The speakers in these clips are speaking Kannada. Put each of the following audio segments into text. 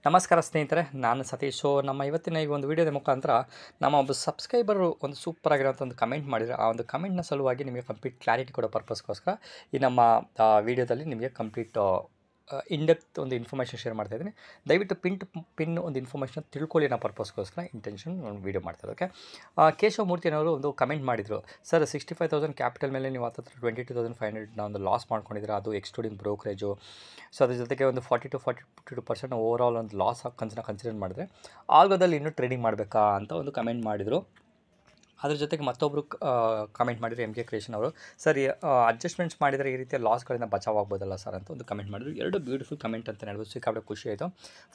ನಮಸ್ಕಾರ ಸ್ನೇಹಿತರೆ, ನಾನು ಸತೀಶು. ನಮ್ಮ ಇವತ್ತಿನ ಈ ಒಂದು ವಿಡಿಯೋದ ಮುಖಾಂತರ ನಮ್ಮ ಒಬ್ಬ ಸಬ್ಸ್ಕ್ರೈಬರು ಒಂದು ಸೂಪರ್ ಆಗಿರೋಂಥ ಒಂದು ಕಮೆಂಟ್ ಮಾಡಿದರೆ, ಆ ಒಂದು ಕಮೆಂಟ್ನ ಸಲುವಾಗಿ ನಿಮಗೆ ಕಂಪ್ಲೀಟ್ ಕ್ಲಾರಿಟಿ ಕೊಡೋ ಪರ್ಪಸ್ಗೋಸ್ಕರ ಈ ನಮ್ಮ ವಿಡಿಯೋದಲ್ಲಿ ನಿಮಗೆ ಕಂಪ್ಲೀಟ್ ಇನ್ಡೆಪ್ತ್ ಒಂದು ಇನ್ಫಾರ್ಮೇಷನ್ ಶೇರ್ ಮಾಡ್ತಾಯಿದ್ದೀನಿ. ದಯವಿಟ್ಟು ಪಿನ್ ಒಂದು ಇನ್ಫಾರ್ಮೇಷನ್ ತಿಳ್ಕೊಳ್ಳಿ ಅನ್ನೋ ಪರ್ಪಸ್ಗೋಸ್ಕರ ಇಂಟೆನ್ಷನ್ ಒಂದು ವೀಡಿಯೋ ಮಾಡ್ತಾರೆ. ಓಕೆ, ಕೇಶವ ಮೂರ್ತಿಯವರು ಒಂದು ಕಮೆಂಟ್ ಮಾಡಿದರು, ಸರ್ 65,000 ಕ್ಯಾಪಿಟಲ್ ಮೇಲೆ ನೀವು ಹತ್ತಿರ 22,500 ಒಂದು ಲಾಸ್ ಮಾಡ್ಕೊಂಡಿದ್ದೀರಾ, ಅದು ಎಕ್ಸ್ಕ್ಲೂಡಿಂಗ್ ಬ್ರೋಕರೇಜು. ಸೊ ಅದ್ರ ಜೊತೆಗೆ ಒಂದು 40-42% ಓವರ್ ಆಲ್ ಒಂದು ಲಾಸ್ ಕನ್ಸಿಡರ್ ಮಾಡಿದ್ರೆ ಆಲ್ಗೋದಲ್ಲಿ ಇನ್ನೂ ಟ್ರೇಡಿಂಗ್ ಮಾಡಬೇಕಾ ಅಂತ ಒಂದು ಕಮೆಂಟ್ ಮಾಡಿದರು. ಅದ್ರ ಜೊತೆಗೆ ಮತ್ತೊಬ್ಬರು ಕಮೆಂಟ್ ಮಾಡಿದ್ರು, MK ಕ್ರಿಯೇಷನ್ ಅವರು, ಸರ್ ಅಡ್ಜಸ್ಟ್ಮೆಂಟ್ಸ್ ಮಾಡಿದರೆ ಈ ರೀತಿಯ ಲಾಸ್ಗಳಿಂದ ಬಚಾವಾಗ್ಬೋದಲ್ಲ ಸರ್ ಅಂತ ಒಂದು ಕಮೆಂಟ್ ಮಾಡಿದ್ರು. ಎರಡು ಬ್ಯೂಟಿಫುಲ್ ಕಮೆಂಟ್ ಅಂತ ಹೇಳ್ಬೋದು. ಸಿಕ್ಕಾಪಟ್ಟೆ ಖುಷಿ ಆಯಿತು.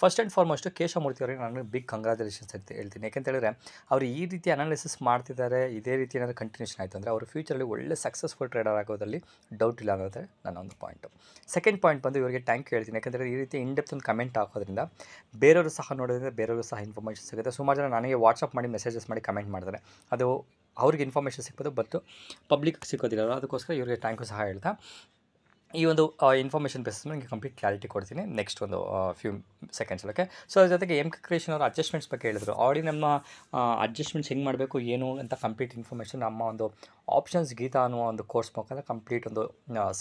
ಫಸ್ಟ್ ಆ್ಯಂಡ್ ಫಾರ್ಮೋಸ್ಟ್ ಕೇಶವ ಮೂರ್ತಿ ಅವರಿಗೆ ನಾನು ಬಿಗ್ ಕಂಗ್ರ್ಯಾಚುಲೇಷನ್ಸ್ ಅಂತ ಹೇಳ್ತೀನಿ. ಯಾಕೆಂತ ಹೇಳಿದ್ರೆ ಅವರು ಈ ರೀತಿ ಅನಾಲಿಸಿಸ್ ಮಾಡ್ತಿದ್ದಾರೆ, ಇದೇ ರೀತಿ ಏನಾದರೂ ಕಂಟಿನ್ಯೂಷನ್ ಆಯಿತು ಅಂದರೆ ಅವರು ಫ್ಯೂಚರಲ್ಲಿ ಒಳ್ಳೆ ಸಕ್ಸಸ್ಫುಲ್ ಟ್ರೇಡರ್ ಆಗೋದಲ್ಲಿ ಡೌಟ್ ಇಲ್ಲ ಅನ್ನೋದೇ ನನ್ನ ಒಂದು ಪಾಯಿಂಟು. ಸೆಕೆಂಡ್ ಪಾಯಿಂಟ್ ಬಂದು ಇವರಿಗೆ ಥ್ಯಾಂಕ್ ಯು ಹೇಳ್ತೀನಿ. ಯಾಕೆಂದರೆ ಈ ರೀತಿ ಇನ್ಡೆಪ್ತ್ ಒಂದು ಕಮೆಂಟ್ ಹಾಕೋದ್ರಿಂದ ಬೇರೆಯವರು ಸಹ ನೋಡೋದ್ರಿಂದ ಬೇರೆಯವರು ಸಹ ಇನ್ಫಾರ್ಮೇಷನ್ ಸಿಗುತ್ತೆ. ಸುಮಾರು ಜನ ನನಗೆ ವಾಟ್ಸಪ್ ಮಾಡಿ ಮೆಸೇಜಸ್ ಮಾಡಿ ಕಮೆಂಟ್ ಮಾಡ್ತಾರೆ, ಅದು ಅವ್ರಿಗೆ ಇನ್ಫಾರ್ಮೇಷನ್ ಸಿಗ್ಬೋದು, ಬಟ್ ಪಬ್ಲಿಕ್ ಸಿಕ್ಕೋದಿಲ್ಲ. ಅದಕ್ಕೋಸ್ಕರ ಇವರಿಗೆ ಥ್ಯಾಂಕ್ ಯು ಸಹ ಹೇಳ್ತಾ ಈ ಒಂದು ಇನ್ಫಾರ್ಮೇಷನ್ ಬೇಸಿಸ್ ಮೇಲೆ ನಿಮಗೆ ಕಂಪ್ಲೀಟ್ ಕ್ಲಾರಿಟಿ ಕೊಡ್ತೀನಿ ನೆಕ್ಸ್ಟ್ ಒಂದು ಫ್ಯೂ ಸೆಕೆಂಡ್ಸ್. ಓಕೆ, ಸೊ ಅದ್ರ ಜೊತೆಗೆ MK ಕ್ರಿಯೇಷನ್ ಅವರು ಅಡ್ಜಸ್ಟ್ಮೆಂಟ್ಸ್ ಬಗ್ಗೆ ಹೇಳಿದ್ರು. ಆಲ್ರೆಡಿ ನಮ್ಮ ಅಡ್ಜಸ್ಟ್ಮೆಂಟ್ಸ್ ಹೆಂಗೆ ಮಾಡಬೇಕು ಏನು ಅಂತ ಕಂಪ್ಲೀಟ್ ಇನ್ಫಾರ್ಮೇಷನ್ ನಮ್ಮ ಒಂದು ಆಪ್ಷನ್ಸ್ ಗೀತಾ ಅನ್ನೋ ಒಂದು ಕೋರ್ಸ್ ಮುಖಾಂತರ ಕಂಪ್ಲೀಟ್ ಒಂದು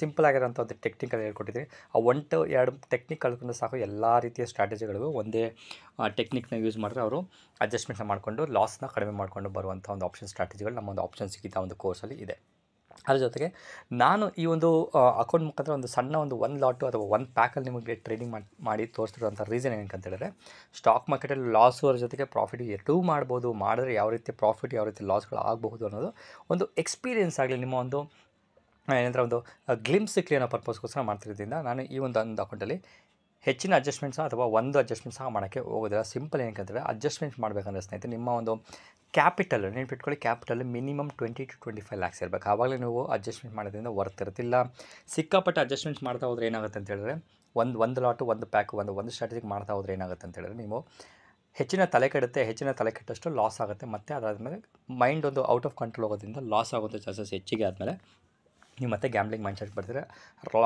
ಸಿಂಪಲ್ ಆಗಿರೋಂಥ ಒಂದು ಟೆಕ್ನಿಕಲ್ ಹೇಳ್ಕೊಟ್ಟಿದ್ದೀನಿ. ಆ 1-2 ಟೆಕ್ನಿಕ್ ಕಲ್ತ್ಕೊಂಡು ಸಾಕು, ಎಲ್ಲ ರೀತಿಯ ಸ್ಟ್ರಾಟಜಿಗಳಿಗೂ ಒಂದೇ ಟೆಕ್ನಿಕ್ನ ಯೂಸ್ ಮಾಡಿದ್ರೆ ಅವರು ಅಡ್ಜಸ್ಟ್ಮೆಂಟ್ನ ಮಾಡಿಕೊಂಡು ಲಾಸ್ನ ಕಡಿಮೆ ಮಾಡಿಕೊಂಡು ಬರುವಂಥ ಒಂದು ಆಪ್ಷನ್ ಸ್ಟ್ರಾಟಜಿಗಳು ನಮ್ಮ ಒಂದು ಆಪ್ಷನ್ಸ್ ಗೀತಾ ಒಂದು ಕೋರ್ಸಲ್ಲಿ ಇದೆ. ಅದ್ರ ಜೊತೆಗೆ ನಾನು ಈ ಒಂದು ಅಕೌಂಟ್ ಮುಖಾಂತರ ಒಂದು ಸಣ್ಣ ಒಂದು 1 ಲಾಟು ಅಥವಾ 1 ಪ್ಯಾಕಲ್ಲಿ ನಿಮಗೆ ಟ್ರೇಡಿಂಗ್ ಮಾಡಿ ತೋರಿಸ್ತಿರೋಂಥ ರೀಸನ್ ಏನಕ್ಕೆ ಅಂತ ಹೇಳಿದ್ರೆ, ಸ್ಟಾಕ್ ಮಾರ್ಕೆಟಲ್ಲಿ ಲಾಸು ಅದ್ರ ಜೊತೆಗೆ ಪ್ರಾಫಿಟ್ ಎರಡೂ ಮಾಡ್ಬೋದು, ಮಾಡಿದ್ರೆ ಯಾವ ರೀತಿ ಪ್ರಾಫಿಟ್ ಯಾವ ರೀತಿ ಲಾಸ್ಗಳು ಆಗಬಹುದು ಅನ್ನೋದು ಒಂದು ಎಕ್ಸ್ಪೀರಿಯೆನ್ಸ್ ಆಗಲಿ, ನಿಮ್ಮ ಒಂದು ಏನಂದರೆ ಒಂದು ಗ್ಲಿಮ್ಸ್ ಸಿಕ್ಕಲಿ ಅನ್ನೋ ಪರ್ಪಸ್ಗೋಸ್ಕರ ಮಾಡ್ತಿರೋದ್ರಿಂದ ನಾನು ಈ ಒಂದು ಅಕೌಂಟಲ್ಲಿ ಹೆಚ್ಚಿನ ಅಡ್ಜಸ್ಟ್ಮೆಂಟ್ಸ್ ಅಥವಾ ಒಂದು ಅಡ್ಜಸ್ಟ್ಮೆಂಟ್ ಸಹ ಮಾಡೋಕ್ಕೆ ಹೋಗೋದಿಲ್ಲ. ಸಿಂಪಲ್ ಏನಕ್ಕೆ ಅಡ್ಜಸ್ಟ್ಮೆಂಟ್ ಮಾಡಬೇಕಂದ್ರೆ ಸ್ನೇಹಿತರೆ, ನಿಮ್ಮ ಒಂದು ಕ್ಯಾಪಿಟಲ್ ನೆನ್ಪಿಟ್ಕೊಳ್ಳಿ, ಕ್ಯಾಪಿಟಲ್ ಮಿನಿಮಮ್ 20-25 ಲ್ಯಾಕ್ಸ್ ಇರಬೇಕು. ಆವಾಗಲೇ ನೀವು ಅಡ್ಜಸ್ಟ್ಮೆಂಟ್ ಮಾಡೋದ್ರಿಂದ ವರ್ತ್ ಇರುತ್ತಿಲ್ಲ. ಸಿಕ್ಕಾಪಟ್ಟೆ ಅಡ್ಜಸ್ಟ್ಮೆಂಟ್ ಮಾಡ್ತಾ ಹೋದ್ರೆ ಏನಾಗುತ್ತೆ ಅಂತ ಹೇಳಿದ್ರೆ, ಒಂದು ಲಾಟು ಒಂದು ಪ್ಯಾಕ್ ಒಂದು ಸ್ಟ್ರಾಟಜಿಗೆ ಮಾಡ್ತಾ ಹೋದ್ರೆ ಏನಾಗುತ್ತೆ ಅಂತ ಹೇಳಿದ್ರೆ, ನೀವು ಹೆಚ್ಚಿನ ತಲೆ ಕೆಡುತ್ತೆ, ಹೆಚ್ಚಿನ ತಲೆ ಕೆಟ್ಟಷ್ಟು ಲಾಸ್ ಆಗುತ್ತೆ. ಮತ್ತು ಅದಾದಮೇಲೆ ಮೈಂಡ್ ಒಂದು ಔಟ್ ಆಫ್ ಕಂಟ್ರೋಲ್ ಹೋಗೋದ್ರಿಂದ ಲಾಸ್ ಆಗೋದು ಚಾನ್ಸಸ್ ಹೆಚ್ಚಿಗೆ ಆದಮೇಲೆ ನೀವು ಮತ್ತೆ ಗ್ಯಾಮ್ಲಿಂಗ್ ಮೈಂಡ್ಸೆಟ್ಗೆ ಬರ್ತೀರಾ,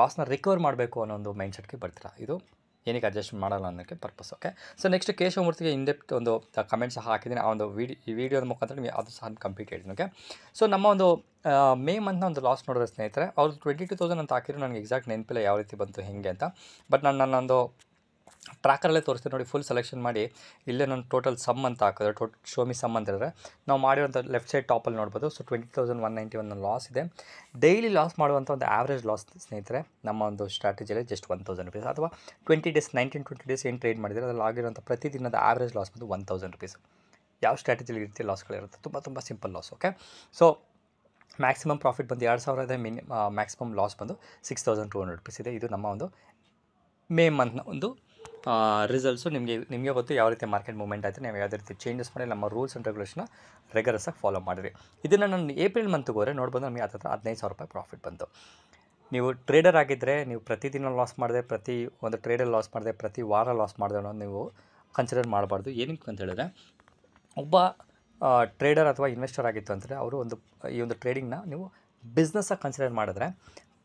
ಲಾಸ್ನ ರಿಕವರ್ ಮಾಡಬೇಕು ಅನ್ನೋ ಒಂದು ಮೈಂಡ್ಸೆಟ್ಗೆ ಬರ್ತೀರಾ. ಇದು ಏನಕ್ಕೆ ಅಡ್ಜಸ್ಟ್ ಮಾಡಲ್ಲ ಅನ್ನೋಕ್ಕೆ ಪರ್ಪಸ್. ಓಕೆ, ಸೊ ನೆಕ್ಸ್ಟ್ ಕೇಶವಮೂರ್ತಿಗೆ ಇನ್ಡೆಪ್ತ್ ಒಂದು ಕಮೆಂಟ್ ಸಹ ಹಾಕಿದ್ದೀನಿ. ಆ ಒಂದು ಈ ವಿಡಿಯೋದ ಮುಖಾಂತರ ನಿಮಗೆ ಅದು ಸಹ ಕಂಪ್ಲೀಟ್ ಹೇಳ್ತೀನಿ. ಓಕೆ, ಸೊ ನಮ್ಮ ಒಂದು ಮೇ ಮಂತ್ನ ಒಂದು ಲಾಸ್ ನೋಡಿದ್ರೆ ಸ್ನೇಹಿತರೆ, ಅವ್ರು 22,000 ಅಂತ ಹಾಕಿದ್ರು. ನನಗೆ ಎಕ್ಸಾಕ್ಟ್ ನೆನಪಿಲ್ಲ ಯಾವ ರೀತಿ ಬಂತು ಹೆಂಗೆ ಅಂತ, ಬಟ್ ನನ್ನೊಂದು ಟ್ರ್ಯಾಕರಲ್ಲೇ ತೋರಿಸ್ತೀನಿ ನೋಡಿ. ಫುಲ್ ಸೆಲೆಕ್ಷನ್ ಮಾಡಿ ಇಲ್ಲೇ ನಾನು ಟೋಟಲ್ ಸಮ್ ಅಂತ ಹಾಕಿದ್ರೆ, ಶೋಮಿ ಸಮ್ ಅಂತ ಹೇಳಿದ್ರೆ ನಾವು ಮಾಡಿರೋಂಥ ಲೆಫ್ಟ್ ಸೈಡ್ ಟಾಪಲ್ಲಿ ನೋಡ್ಬೋದು. ಸೊ 20,191 ಲಾಸ್ ಇದೆ. ಡೈಲಿ ಲಾಸ್ ಮಾಡುವಂಥ ಒಂದು ಆವ್ರೇಜ್ ಲಾಸ್ ಸ್ನೇಹಿತರೆ ನಮ್ಮ ಒಂದು ಸ್ಟ್ರಾಟಜಿಯಲ್ಲಿ ಜಸ್ಟ್ 1,000 ರುಪೀಸ್, ಅಥವಾ 20 ಡೇಸ್ 19-20 ಡೇಸ್ ಏನು ಟ್ರೇಡ್ ಮಾಡಿದರೆ ಅದ್ರಲ್ಲಿ ಆಗಿರೋಂಥ ಪ್ರತಿದಿನದ ಆವ್ರೇಜ್ ಲಾಸ್ ಬಂದು 1,000 ರುಪೀಸ್. ಯಾವ ಸ್ಟ್ರಾಟಜಿಲಿ ರೀತಿ ಲಾಸ್ಗಳಿರುತ್ತೆ, ತುಂಬ simple loss. Okay, so maximum profit ಬಂದು 2,000 ಇದೆ, ಮ್ಯಾಕ್ಸಿಮಮ್ ಲಾಸ್ ಬಂದು 6,200 ರುಪೀಸ್ ಇದೆ. ಇದು ನಮ್ಮ ಒಂದು ಮೇ ಮಂತ್ನ ಒಂದು ರಿಸಲ್ಟ್ಸು. ನಿಮಗೆ ಗೊತ್ತು ಯಾವ ರೀತಿ ಮಾರ್ಕೆಟ್ ಮೂವ್ಮೆಂಟ್ ಆಯಿತು, ನಾವು ಯಾವುದೇ ರೀತಿ ಚೇಂಜಸ್ ಮಾಡಿ ನಮ್ಮ ರೂಲ್ಸ್ ಆ್ಯಂಡ್ ರೆಗ್ಯುಲೇಷನ್ನ ರೆಗ್ಯುಲರ್ಸಾಗಿ ಫಾಲೋ ಮಾಡಿರಿ. ಇದನ್ನು ನಾನು ಏಪ್ರಿಲ್ ಮಂತ್ಗೆ ಹೋದರೆ ನೋಡ್ಬೋದು, ನಮಗೆ ಹತ್ತಿರ 15,000 ರೂಪಾಯಿ ಪ್ರಾಫಿಟ್ ಬಂತು. ನೀವು ಟ್ರೇಡರ್ ಆಗಿದ್ದರೆ ನೀವು ಪ್ರತಿದಿನ ಲಾಸ್ ಮಾಡಿದೆ, ಪ್ರತಿ ಒಂದು ಟ್ರೇಡಲ್ಲಿ ಲಾಸ್ ಮಾಡಿದೆ, ಪ್ರತಿ ವಾರ ಲಾಸ್ ಮಾಡಿದೆ ಅನ್ನೋದು ನೀವು ಕನ್ಸಿಡರ್ ಮಾಡಬಾರ್ದು. ಏನಕ್ಕೆ ಅಂತ ಹೇಳಿದ್ರೆ, ಒಬ್ಬ ಟ್ರೇಡರ್ ಅಥವಾ ಇನ್ವೆಸ್ಟರ್ ಆಗಿತ್ತು ಅಂದರೆ ಅವರು ಈ ಒಂದು ಟ್ರೇಡಿಂಗ್ನ ನೀವು ಬಿಸ್ನೆಸ್ಸಾಗಿ ಕನ್ಸಿಡರ್ ಮಾಡಿದ್ರೆ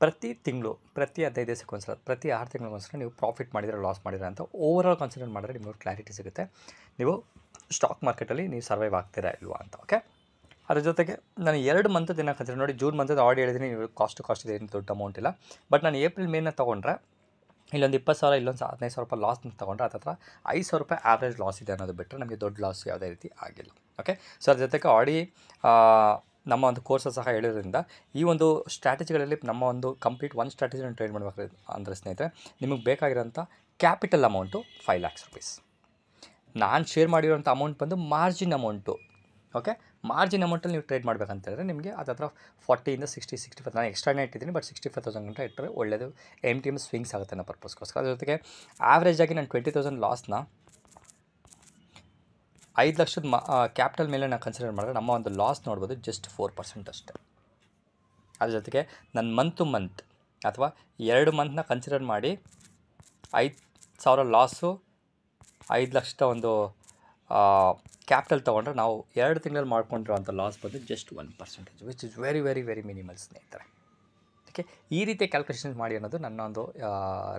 ಪ್ರತಿ ತಿಂಗಳು, ಪ್ರತಿ 15 ದಿವಸಕ್ಕೊಂದ್ಸಲ, ಪ್ರತಿ 6 ತಿಂಗಳಿಗೊಂದ್ಸಲ ನೀವು ಪ್ರಾಫಿಟ್ ಮಾಡಿದರೆ ಲಾಸ್ ಮಾಡಿದ್ರೆ ಅಂತ ಓವರಾಲ್ ಕನ್ಸಿಡರ್ ಮಾಡಿದ್ರೆ ನಿಮಗೆ ಕ್ಲಾರಿಟಿ ಸಿಗುತ್ತೆ, ನೀವು ಸ್ಟಾಕ್ ಮಾರ್ಕೆಟಲ್ಲಿ ನೀವು ಸರ್ವೈವ್ ಆಗ್ತೀರಾ ಇಲ್ವಾ ಅಂತ. ಓಕೆ, ಅದ್ರ ಜೊತೆಗೆ ನಾನು 2 ಮಂತ್ ದಿನ ಕನ್ಸಿಡರ್ ನೋಡಿ. ಜೂನ್ ಮಂತದ್ದು ಆಲ್ರೆಡಿ ಹೇಳಿದ್ದೀನಿ, ನೀವು ಕಾಸ್ಟ್ ಇದೆ, ಏನು ದೊಡ್ಡ ಅಮೌಂಟ್ ಇಲ್ಲ. ಬಟ್ ನಾನು ಏಪ್ರಿಲ್ ಮೇನ ತೊಗೊಂಡ್ರೆ ಇಲ್ಲೊಂದು 20,000, ಇಲ್ಲೊಂದು 15,000 ರೂಪಾಯಿ ಲಾಸ್ ತೊಗೊಂಡ್ರೆ ಹತ್ತಿರ 5,000 ರೂಪಾಯಿ ಆವ್ರೇಜ್ ಲಾಸ್ ಇದೆ ಅನ್ನೋದು ಬಿಟ್ಟರೆ ನಮಗೆ ದೊಡ್ಡ ಲಾಸ್ ಯಾವುದೇ ರೀತಿ ಆಗಿಲ್ಲ. ಓಕೆ, ಸೊ ಅದ್ರ ಜೊತೆಗೆ ಆಲ್ರೆಡಿ ನಮ್ಮ ಒಂದು ಕೋರ್ಸ್ ಸಹ ಹೇಳಿರೋದ್ರಿಂದ ಈ ಒಂದು ಸ್ಟ್ರಾಟಜಿಗಳಲ್ಲಿ ನಮ್ಮ ಒಂದು ಕಂಪ್ಲೀಟ್ ಒಂದು ಸ್ಟ್ರಾಟಜಿನ ಟ್ರೇಡ್ ಮಾಡಬೇಕು ಅಂದರೆ ಸ್ನೇಹಿತರೆ, ನಿಮಗೆ ಬೇಕಾಗಿರೋಂಥ ಕ್ಯಾಪಿಟಲ್ ಅಮೌಂಟು 5 ಲ್ಯಾಕ್ಸ್ ರುಪೀಸ್. ನಾನು ಶೇರ್ ಮಾಡಿರೋಂಥ ಅಮೌಂಟ್ ಬಂದು ಮಾರ್ಜಿನ್ ಅಮೌಂಟು. ಓಕೆ, ಮಾರ್ಜಿನ್ ಅಮೌಂಟಲ್ಲಿ ನೀವು ಟ್ರೇಡ್ ಮಾಡಬೇಕಂತ ಹೇಳಿದ್ರೆ ನಿಮಗೆ ಹತ್ತಿರ 40-65 ನಾನು ಎಕ್ಸ್ಟ್ರಾನೇ ಇಟ್ಟಿದ್ದೀನಿ, ಬಟ್ 65,000 ಗಂಟೆ ಇಟ್ಟರೆ ಒಳ್ಳೆಯದು. MTM ಸ್ವಿಂಗ್ಸ್ ಆಗುತ್ತೆ ಅನ್ನೋ ಪರ್ಪಸ್ಗೋಸ್ಕರ. ಅದ್ರ ಜೊತೆಗೆ ಆವ್ರೇಜಾಗಿ ನಾನು 20,000 ಲಾಸ್ನ 5 ಲಕ್ಷದ ಕ್ಯಾಪಿಟಲ್ ಮೇಲೆ ನಾನು ಕನ್ಸಿಡರ್ ಮಾಡಿದ್ರೆ ನಮ್ಮ ಒಂದು ಲಾಸ್ ನೋಡ್ಬೋದು ಜಸ್ಟ್ 4% ಅಷ್ಟೇ. ಅದ್ರ ಜೊತೆಗೆ ನನ್ನ ಮಂತ್ ಅಥವಾ 2 ಮಂತ್ನ ಕನ್ಸಿಡರ್ ಮಾಡಿ 5,000 ಲಾಸು, 5 ಲಕ್ಷದ ಒಂದು ಕ್ಯಾಪಿಟಲ್ ತೊಗೊಂಡ್ರೆ ನಾವು 2 ತಿಂಗಳಲ್ಲಿ ಮಾಡ್ಕೊಂಡಿರೋಂಥ ಲಾಸ್ ಬಂದು just 1%, which is very minimal ಸ್ನೇಹಿತರೆ. ಓಕೆ, ಈ ರೀತಿ ಕ್ಯಾಲ್ಕುಲೇಷನ್ಸ್ ಮಾಡಿ ಅನ್ನೋದು ನನ್ನ ಒಂದು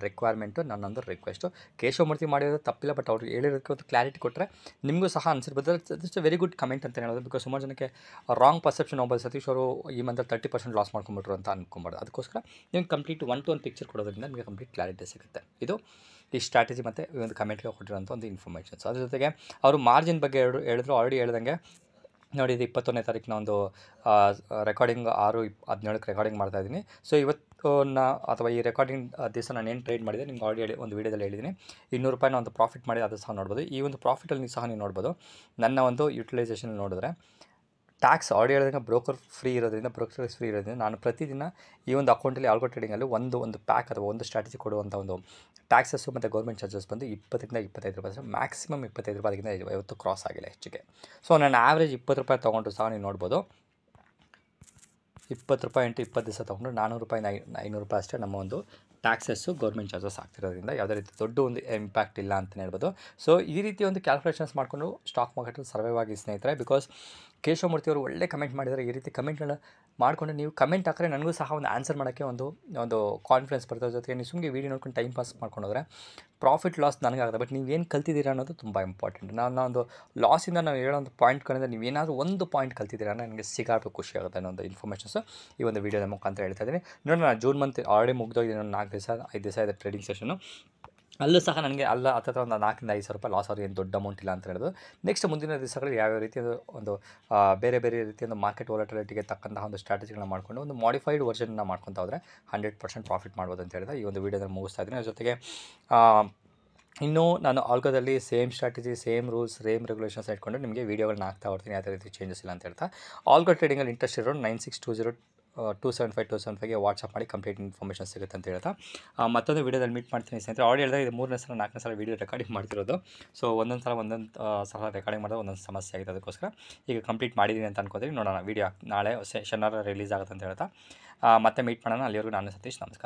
ರಿಕ್ವೈರ್ಮೆಂಟು, ನನ್ನೊಂದು ರಿಕ್ವೆಸ್ಟು. ಕೇಶವಮೂರ್ತಿ ಮಾಡಿರೋದು ತಪ್ಪಿಲ್ಲ, ಬಟ್ ಅವ್ರು ಹೇಳಿರೋದಕ್ಕೆ ಒಂದು ಕ್ಲಾರಿಟಿ ಕೊಟ್ಟರೆ ನಿಮಗೂ ಸಹ ಅನಿಸಿರ್ಬೋದು. It's a very good comment ಅಂತ ಹೇಳೋದು. ಬಿಕಾಸ್ ಸುಮಾರು ಜನಕ್ಕೆ ರಾಂಗ್ ಪರ್ಸೆಪ್ಷನ್ ಒಬ್ಬ ಸತೀಶ್ ಅವರು ಈ ಮಂತಲ್ಲಿ 30% ಲಾಸ್ ಮಾಡ್ಕೊಂಬಿಟ್ರು ಅಂತ ಅನ್ಕೊಂಬಾರ್ದು. ಅದಕ್ಕೋಸ್ಕರ ನಿಮ್ಗೆ ಕಂಪ್ಲೀಟ್ 1 to 1 ಪಿಕ್ಚರ್ ಕೊಡೋದ್ರಿಂದ ನಿಮಗೆ ಕಂಪ್ಲೀಟ್ ಕ್ಲಾರಿಟಿ ಸಿಗುತ್ತೆ. ಇದು ಈ ಸ್ಟ್ರಾಟಜಿ ಮತ್ತು ಈ ಒಂದು ಕಮೆಂಟ್ಗೆ ಕೊಟ್ಟಿರೋಂಥ ಒಂದು ಇನ್ಫಾರ್ಮೇಷನ್ಸ್. ಅದ್ರ ಜೊತೆಗೆ ಅವರು ಮಾರ್ಜಿನ್ ಬಗ್ಗೆ ಹೇಳಿದ್ರು. ಆಲ್ರೆಡಿ ಹೇಳ್ದಂಗೆ ನೋಡಿ, ಇದು 21ನೇ ತಾರೀಕಿನ ಒಂದು ರೆಕಾರ್ಡಿಂಗ್ 6:17ಕ್ಕೆ ರೆಕಾರ್ಡಿಂಗ್ ಮಾಡ್ತಾಯಿದ್ದೀನಿ. ಸೊ ಇವತ್ತು ಅಥವಾ ಈ ರೆಕಾರ್ಡಿಂಗ್ ದಿವಸ ನಾನು ಏನು ಟ್ರೇಡ್ ಮಾಡಿದೆ ನಿಮ್ಗೆ ಆಲ್ರೆಡಿ ಒಂದು ವೀಡಿಯೋದಲ್ಲಿ ಹೇಳಿದ್ದೀನಿ. 200 ರೂಪಾಯಿನ ಒಂದು ಪ್ರಾಫಿಟ್ ಮಾಡಿದೆ, ಅದು ಸಹ ನೋಡ್ಬೋದು. ಈ ಒಂದು ಪ್ರಾಫಿಟಲ್ಲಿ ಸಹ ನೀವು ನೋಡ್ಬೋದು. ನನ್ನ ಒಂದು ಯುಟಿಲೈಸೇಷನ್ ನೋಡಿದ್ರೆ ಟ್ಯಾಕ್ಸ್ ಆಲ್ರೆಡಿ ಹೇಳಿದಂಗೆ ಬ್ರೋಕರ್ ಫ್ರೀ ಇರೋದ್ರಿಂದ ನಾನು ಪ್ರತಿದಿನ ಈ ಒಂದು ಅಕೌಂಟಲ್ಲಿ ಆಲ್ಗೋ ಟ್ರೇಡಿಂಗಲ್ಲಿ ಒಂದು ಪ್ಯಾಕ್ ಅಥವಾ ಒಂದು ಸ್ಟ್ರಾಟಜಿ ಕೊಡುವಂಥ ಒಂದು ಟ್ಯಾಕ್ಸಸ್ಸು ಮತ್ತು ಗೌರ್ಮೆಂಟ್ ಚಾರ್ಜಸ್ ಬಂದು 20ರಿಂದ 25 ರೂಪಾಯಿ, ಮ್ಯಾಕ್ಸಿಮಮ್ 25 ರೂಪಾಯಿಗಿಂತ ಯಾವತ್ತೂ ಕ್ರಾಸ್ ಆಗಿಲ್ಲ ಹೆಚ್ಚಿಗೆ. ಸೊ ನಾನು ಆ್ಯಾವ್ರೇಜ್ 20 ರೂಪಾಯಿ ತೊಗೊಂಡು ಸಹ ನೀವು ನೋಡ್ಬೋದು. 20 ರೂಪಾಯಿ ಇಂಟು 20 ದಿವಸ ತೊಗೊಂಡು 400 ರೂಪಾಯಿ 500 ರೂಪಾಯಿ ಅಷ್ಟೇ ನಮ್ಮ ಒಂದು ಟ್ಯಾಕ್ಸಸ್ಸು ಗೌರ್ಮೆಂಟ್ ಚಾರ್ಜಸ್ ಆಗ್ತಿರೋದ್ರಿಂದ ಯಾವುದೇ ರೀತಿ ದೊಡ್ಡ ಒಂದು ಇಂಪ್ಯಾಕ್ಟ್ ಇಲ್ಲ ಅಂತಲೇ ಹೇಳ್ಬೋದು. ಸೊ ಈ ರೀತಿ ಒಂದು ಕ್ಯಾಲ್ಕುಲೇಷನ್ಸ್ ಮಾಡಿಕೊಂಡು ಸ್ಟಾಕ್ ಮಾರ್ಕೆಟಲ್ಲಿ ಸರ್ವೈವ್ ಆಗಿ ಸ್ನೇಹಿತರೆ. ಬಿಕಾಸ್ ಕೇಶವಮೂರ್ತಿ ಅವರು ಒಳ್ಳೆ ಕಮೆಂಟ್ ಮಾಡಿದ್ದಾರೆ. ಈ ರೀತಿ ಕಮೆಂಟ್ಗಳನ್ನ ಮಾಡಿಕೊಂಡು ನೀವು ಕಮೆಂಟ್ ಹಾಕಿದ್ರೆ ನನಗೂ ಸಹ ಒಂದು ಆನ್ಸರ್ ಮಾಡೋಕ್ಕೆ ಒಂದು ಕಾನ್ಫಿಡೆನ್ಸ್ ಬರ್ತದೆ. ಜೊತೆಗೆ ನೀವು ಸುಮ್ಮನೆ ವೀಡಿಯೋ ನೋಡ್ಕೊಂಡು ಟೈಮ್ ಪಾಸ್ ಮಾಡ್ಕೊಂಡೋದ್ರೆ ಪ್ರಾಫಿಟ್ ಲಾಸ್ ನನಗಾಗುತ್ತೆ. ಬಟ್ ನೀವೇನು ಕಲ್ತಿದ್ದೀರಾ ಅನ್ನೋದು ತುಂಬ ಇಂಪಾರ್ಟೆಂಟ್. ಒಂದು ಲಾಸಿಂದ ನಾವು ಹೇಳೋ ಒಂದು ಪಾಯಿಂಟ್ಗಳಿಂದ ನೀವೇನಾದರೂ ಒಂದು ಪಾಯಿಂಟ್ ಕಲ್ತಿದ್ದೀರಾ ನನಗೆ ಸಿಗಾಬೇಕು, ಖುಷಿ ಆಗುತ್ತೆ ಅನ್ನೋ ಒಂದು ಇನ್ಫಾರ್ಮೇಷನ್ಸು ಈ ಒಂದು ವೀಡಿಯೋದ ಮುಖಾಂತರ ಹೇಳ್ತಾ ಇದ್ದೀನಿ. ನೋಡಿ, ನಾನು ಜೂನ್ ಮಂತ್ ಆಲ್ರೆಡಿ ಮುಗ್ದೋಗಿದೆ. 4 ದಿವಸ 5 ದಿವಸ ಇದೆ ಟ್ರೇಡಿಂಗ್ ಸೆಷನ್ನು. ಅಲ್ಲೂ ಸಹ ನನಗೆ ಹತ್ತಿರ ಒಂದು 4ರಿಂದ 5 ಸಾವಿರ ರೂಪಾಯಿ ಲಾಸ್ ಆದರೂ ಏನು ದೊಡ್ಡ ಅಮೌಂಟ್ ಇಲ್ಲ ಅಂತ ಹೇಳೋದು. ನೆಕ್ಸ್ಟ್ ಮುಂದಿನ ದಿವಸಗಳು ಯಾವ್ಯಾವ ರೀತಿಯ ಒಂದು ಬೇರೆ ರೀತಿಯ ಒಂದು ಮಾರ್ಕೆಟ್ ವಾಲಟಿಲಿಟಿಗೆ ತಕ್ಕಂತಹ ಒಂದು ಸ್ಟ್ರಾಟಜಿಗಳನ್ನ ಮಾಡಿಕೊಂಡು ಒಂದು ಮಾಡಿಫೈಡ್ ವರ್ಷನ್ನ ಮಾಡ್ಕೊತಾ ಹೋದರೆ 100% ಪ್ರಾಫಿಟ್ ಮಾಡ್ಬೋದು ಅಂತ ಹೇಳಿದ್ರೆ ಈ ಒಂದು ವೀಡಿಯೋದಲ್ಲಿ ಮುಗಿಸ್ತಾ ಇದ್ದೀನಿ. ಅದ್ರ ಜೊತೆಗೆ ಇನ್ನೂ ನಾನು ಆಲ್ಗೋದಲ್ಲಿ same strategy, same rules, same regulations ಇಟ್ಕೊಂಡು ನಿಮಗೆ ವೀಡಿಯೋಗಳನ್ನ ಹಾಕ್ತಾ ಹೋಗ್ತೀನಿ. ಯಾವುದೇ ರೀತಿ ಚೇಂಜಸ್ ಇಲ್ಲ ಅಂತ ಹೇಳ್ತಾ, ಆಲ್ಗೋ ಟ್ರೇಡಿಂಗಲ್ಲಿ ಇಂಟ್ರೆಸ್ಟ್ ಇರೋರು 9620275275ಗೆ ವಾಟ್ಸಪ್ ಮಾಡಿ ಕಂಪ್ಲೀಟ್ ಇನ್ಫಾರ್ಮೇಷನ್ ಸಿಗುತ್ತೆ ಅಂತ ಹೇಳ್ತಾ ಮತ್ತೊಂದು ವೀಡಿಯೋದಲ್ಲಿ ಮೀಟ್ ಮಾಡ್ತೀನಿ ಸ್ನೇಹಿತರೆ. ಆಲ್ರೆಡಿ ಹೇಳಿದಾಗ ಇದು 3ನೇ ಸಲ 4ನೇ ಸಲ ವೀಡಿಯೋ ರೆಕಾರ್ಡಿಂಗ್ ಮಾಡ್ತಿರೋದು. ಸೊ ಒಂದೊಂದು ಸಲ ರೆಕಾರ್ಡಿಂಗ್ ಮಾಡೋದು ಒಂದೊಂದು ಸಮಸ್ಯೆ ಆಗಿದೆ. ಅದಕ್ಕೋಸ್ಕರ ಈಗ ಕಂಪ್ಲೀಟ್ ಮಾಡಿದ್ದೀನಿ ಅಂತ ಅನ್ಕೋತೀನಿ. ನೋಡೋಣ, ವೀಡಿಯೋ ನಾಳೆ ಶನಿವಾರ ರಿಲೀಸ್ ಆಗುತ್ತೆ ಅಂತ ಹೇಳ್ತಾ ಮತ್ತೆ ಮೀಟ್ ಮಾಡೋಣ. ಅಲ್ಲಿವರೆಗೂ ನಾನು ಸತೀಶ್, ನಮಸ್ಕಾರ.